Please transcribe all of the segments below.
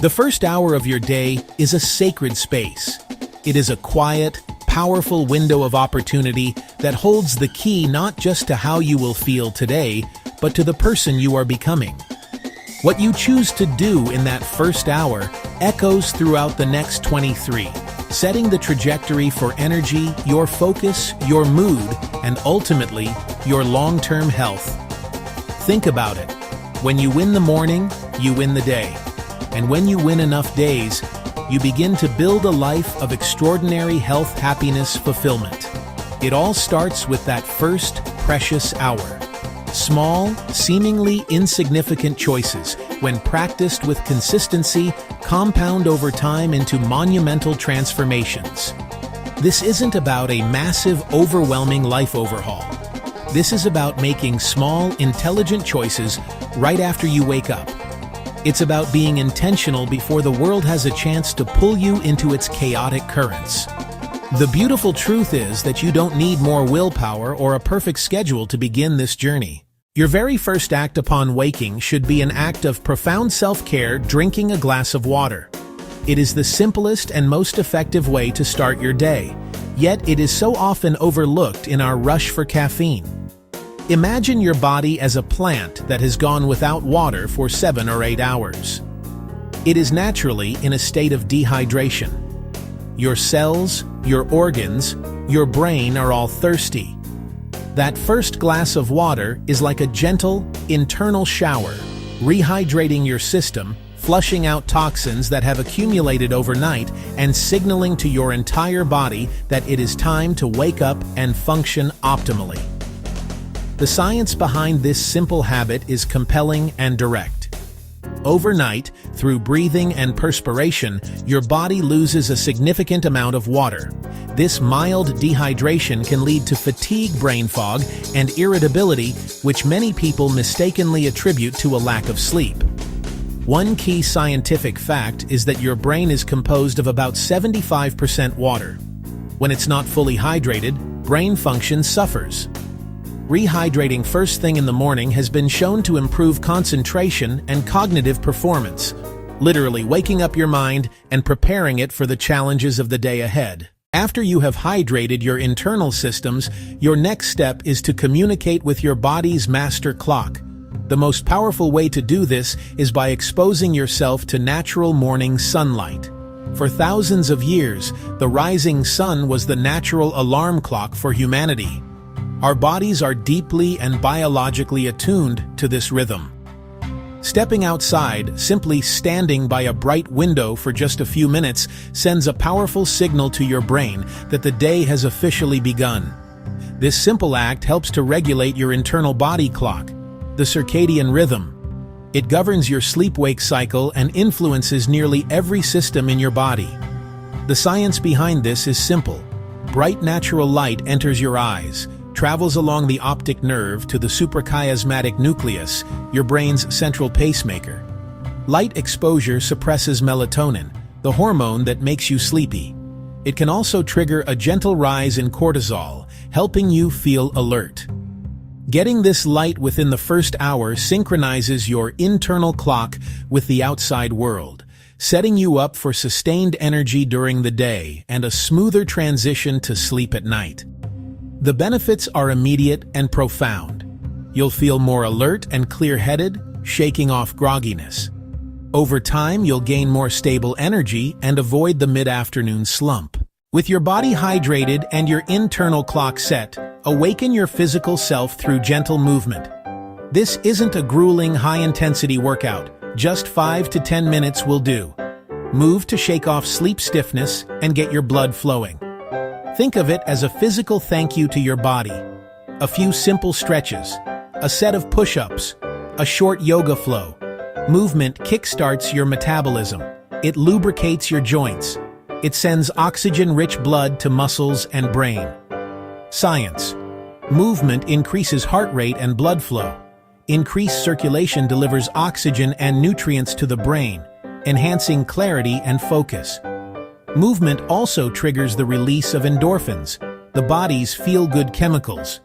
The first hour of your day is a sacred space. It is a quiet, powerful window of opportunity that holds the key not just to how you will feel today, but to the person you are becoming. What you choose to do in that first hour echoes throughout the next 23, setting the trajectory for energy, your focus, your mood, and ultimately, your long-term health. Think about it. When you win the morning, you win the day. And when you win enough days, you begin to build a life of extraordinary health, happiness, fulfillment. It all starts with that first precious hour. Small, seemingly insignificant choices, when practiced with consistency, compound over time into monumental transformations. This isn't about a massive, overwhelming life overhaul. This is about making small, intelligent choices right after you wake up. It's about being intentional before the world has a chance to pull you into its chaotic currents. The beautiful truth is that you don't need more willpower or a perfect schedule to begin this journey. Your very first act upon waking should be an act of profound self-care, drinking a glass of water. It is the simplest and most effective way to start your day, yet it is so often overlooked in our rush for caffeine. Imagine your body as a plant that has gone without water for 7 or 8 hours. It is naturally in a state of dehydration. Your cells, your organs, your brain are all thirsty. That first glass of water is like a gentle, internal shower, rehydrating your system, flushing out toxins that have accumulated overnight, and signaling to your entire body that it is time to wake up and function optimally. The science behind this simple habit is compelling and direct. Overnight, through breathing and perspiration, your body loses a significant amount of water. This mild dehydration can lead to fatigue, brain fog, and irritability, which many people mistakenly attribute to a lack of sleep. One key scientific fact is that your brain is composed of about 75% water. When it's not fully hydrated, brain function suffers. Rehydrating first thing in the morning has been shown to improve concentration and cognitive performance, literally waking up your mind and preparing it for the challenges of the day ahead. After you have hydrated your internal systems, your next step is to communicate with your body's master clock. The most powerful way to do this is by exposing yourself to natural morning sunlight. For thousands of years, the rising sun was the natural alarm clock for humanity. Our bodies are deeply and biologically attuned to this rhythm. Stepping outside, simply standing by a bright window for just a few minutes, sends a powerful signal to your brain that the day has officially begun. This simple act helps to regulate your internal body clock, the circadian rhythm. It governs your sleep-wake cycle and influences nearly every system in your body. The science behind this is simple. Bright natural light enters your eyes, travels along the optic nerve to the suprachiasmatic nucleus, your brain's central pacemaker. Light exposure suppresses melatonin, the hormone that makes you sleepy. It can also trigger a gentle rise in cortisol, helping you feel alert. Getting this light within the first hour synchronizes your internal clock with the outside world, setting you up for sustained energy during the day and a smoother transition to sleep at night. The benefits are immediate and profound. You'll feel more alert and clear-headed, shaking off grogginess. Over time, you'll gain more stable energy and avoid the mid-afternoon slump. With your body hydrated and your internal clock set, awaken your physical self through gentle movement. This isn't a grueling, high-intensity workout. Just 5 to 10 minutes will do. Move to shake off sleep stiffness and get your blood flowing. Think of it as a physical thank you to your body. A few simple stretches, a set of push-ups, a short yoga flow. Movement kickstarts your metabolism. It lubricates your joints. It sends oxygen-rich blood to muscles and brain. Science. Movement increases heart rate and blood flow. Increased circulation delivers oxygen and nutrients to the brain, enhancing clarity and focus. Movement also triggers the release of endorphins, the body's feel-good chemicals.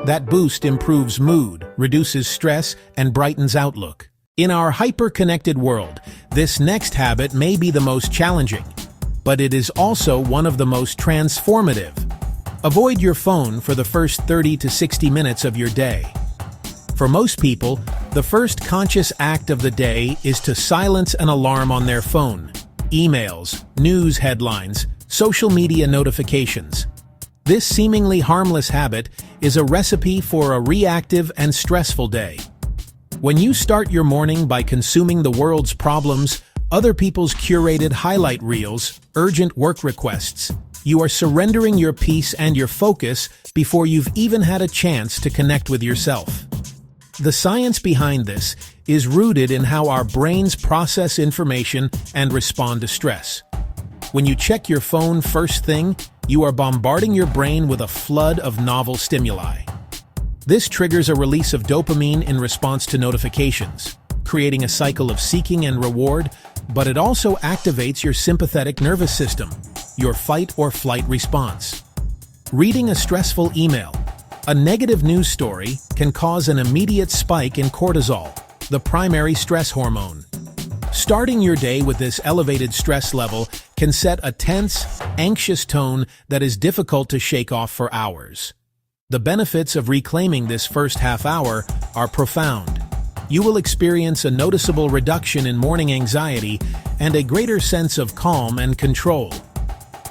That boost improves mood, reduces stress, and brightens outlook. In our hyper-connected world, this next habit may be the most challenging, but it is also one of the most transformative. Avoid your phone for the first 30 to 60 minutes of your day. For most people, the first conscious act of the day is to silence an alarm on their phone, emails, news headlines, social media notifications. This seemingly harmless habit is a recipe for a reactive and stressful day. When you start your morning by consuming the world's problems, other people's curated highlight reels, urgent work requests, you are surrendering your peace and your focus before you've even had a chance to connect with yourself. The science behind this is rooted in how our brains process information and respond to stress. When you check your phone first thing, you are bombarding your brain with a flood of novel stimuli. This triggers a release of dopamine in response to notifications, creating a cycle of seeking and reward, but it also activates your sympathetic nervous system, your fight or flight response. Reading a stressful email, a negative news story can cause an immediate spike in cortisol, the primary stress hormone. Starting your day with this elevated stress level can set a tense, anxious tone that is difficult to shake off for hours. The benefits of reclaiming this first half hour are profound. You will experience a noticeable reduction in morning anxiety and a greater sense of calm and control.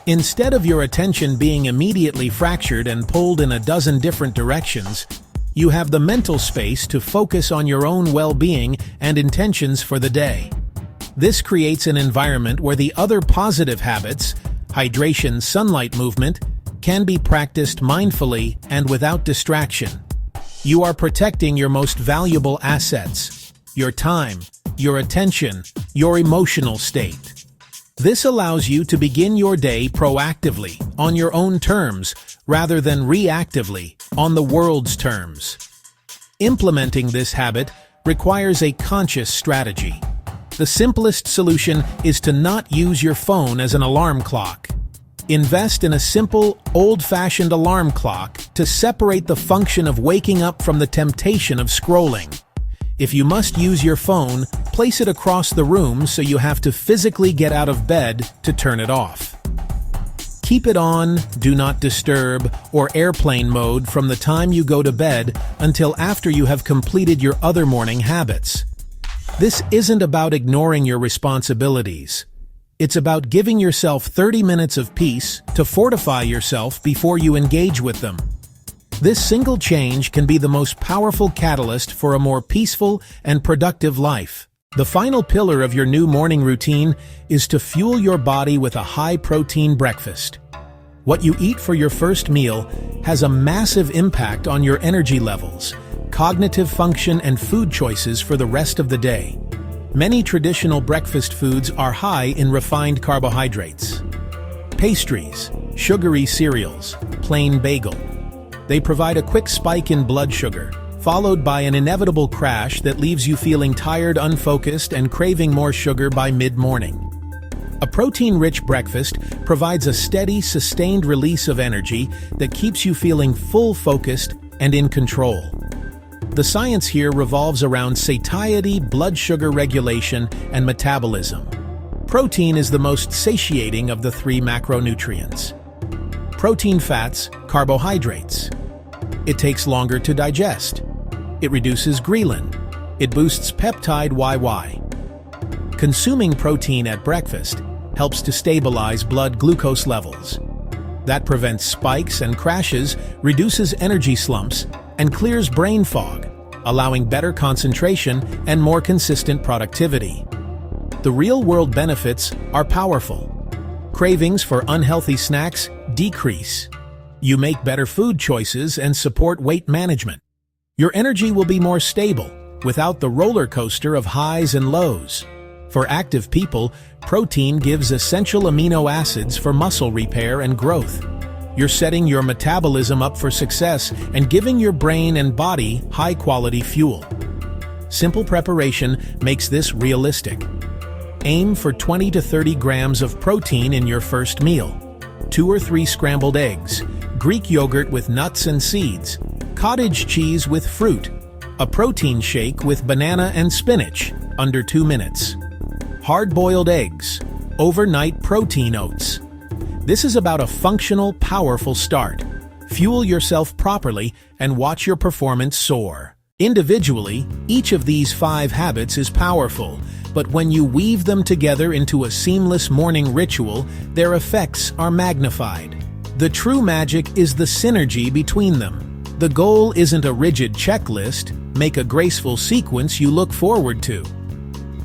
Instead of your attention being immediately fractured and pulled in a dozen different directions, you have the mental space to focus on your own well-being and intentions for the day. This creates an environment where the other positive habits, hydration, sunlight, movement, can be practiced mindfully and without distraction. You are protecting your most valuable assets, your time, your attention, your emotional state. This allows you to begin your day proactively, on your own terms, rather than reactively, on the world's terms. Implementing this habit requires a conscious strategy. The simplest solution is to not use your phone as an alarm clock. Invest in a simple, old-fashioned alarm clock to separate the function of waking up from the temptation of scrolling. If you must use your phone, place it across the room so you have to physically get out of bed to turn it off. Keep it on Do Not Disturb or airplane mode from the time you go to bed until after you have completed your other morning habits. This isn't about ignoring your responsibilities. It's about giving yourself 30 minutes of peace to fortify yourself before you engage with them. This single change can be the most powerful catalyst for a more peaceful and productive life. The final pillar of your new morning routine is to fuel your body with a high-protein breakfast. What you eat for your first meal has a massive impact on your energy levels, cognitive function, and food choices for the rest of the day. Many traditional breakfast foods are high in refined carbohydrates. Pastries, sugary cereals, plain bagel. They provide a quick spike in blood sugar, followed by an inevitable crash that leaves you feeling tired, unfocused, and craving more sugar by mid-morning. A protein-rich breakfast provides a steady, sustained release of energy that keeps you feeling full, focused, and in control. The science here revolves around satiety, blood sugar regulation, and metabolism. Protein is the most satiating of the three macronutrients. Protein, fats, carbohydrates. It takes longer to digest. It reduces ghrelin. It boosts peptide YY. Consuming protein at breakfast helps to stabilize blood glucose levels. That prevents spikes and crashes, reduces energy slumps, and clears brain fog, allowing better concentration and more consistent productivity. The real-world benefits are powerful. Cravings for unhealthy snacks decrease. You make better food choices and support weight management. Your energy will be more stable, without the roller coaster of highs and lows. For active people, protein gives essential amino acids for muscle repair and growth. You're setting your metabolism up for success and giving your brain and body high-quality fuel. Simple preparation makes this realistic. Aim for 20 to 30 grams of protein in your first meal. 2 or 3 scrambled eggs, Greek yogurt with nuts and seeds, cottage cheese with fruit, A protein shake with banana and spinach, under 2 minutes. Hard-boiled eggs, overnight protein oats. This is about a functional, powerful start. Fuel yourself properly and watch your performance soar. Individually, each of these 5 habits is powerful, but when you weave them together into a seamless morning ritual, their effects are magnified. The true magic is the synergy between them. The goal isn't a rigid checklist, make a graceful sequence you look forward to.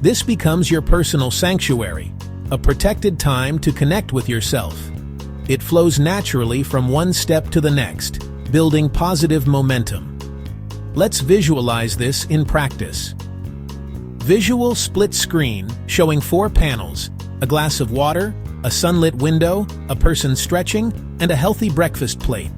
This becomes your personal sanctuary, a protected time to connect with yourself. It flows naturally from one step to the next, building positive momentum. Let's visualize this in practice. Visual split screen showing 4 panels, a glass of water, a sunlit window, a person stretching, and a healthy breakfast plate.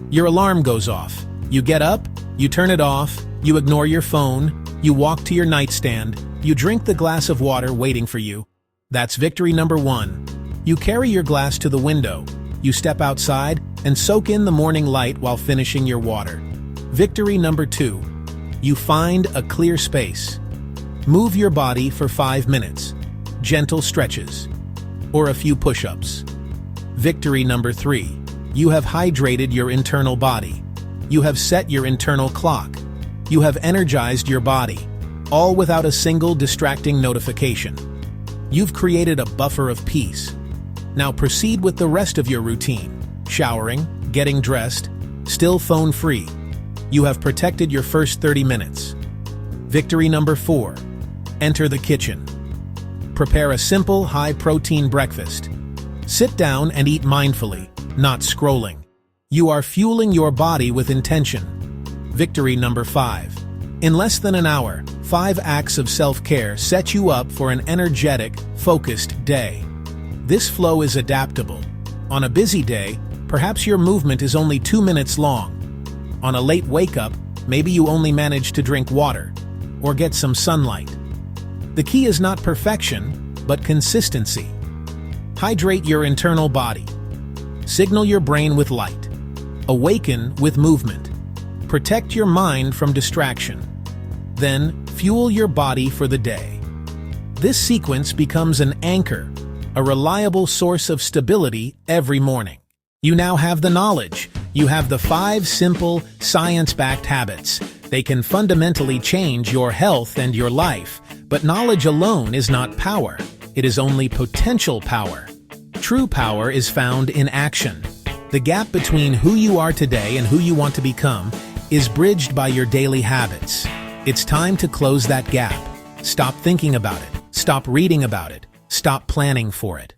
Your alarm goes off. You get up, you turn it off, you ignore your phone, you walk to your nightstand, you drink the glass of water waiting for you. That's victory number 1. You carry your glass to the window, you step outside, and soak in the morning light while finishing your water. Victory number 2. You find a clear space. Move your body for 5 minutes, gentle stretches, or a few push-ups. Victory number 3. You have hydrated your internal body. You have set your internal clock. You have energized your body, all without a single distracting notification. You've created a buffer of peace. Now proceed with the rest of your routine. Showering, getting dressed, still phone-free. You have protected your first 30 minutes. Victory number 4. Enter the kitchen. Prepare a simple, high-protein breakfast. Sit down and eat mindfully, not scrolling. You are fueling your body with intention. Victory number 5. In less than an hour, 5 acts of self-care set you up for an energetic, focused day. This flow is adaptable. On a busy day, perhaps your movement is only 2 minutes long. On a late wake-up, maybe you only manage to drink water or get some sunlight. The key is not perfection, but consistency. Hydrate your internal body. Signal your brain with light. Awaken with movement. Protect your mind from distraction. Then, fuel your body for the day. This sequence becomes an anchor, a reliable source of stability every morning. You now have the knowledge. You have the 5 simple, science-backed habits. They can fundamentally change your health and your life. But knowledge alone is not power. It is only potential power. True power is found in action. The gap between who you are today and who you want to become is bridged by your daily habits. It's time to close that gap. Stop thinking about it. Stop reading about it. Stop planning for it.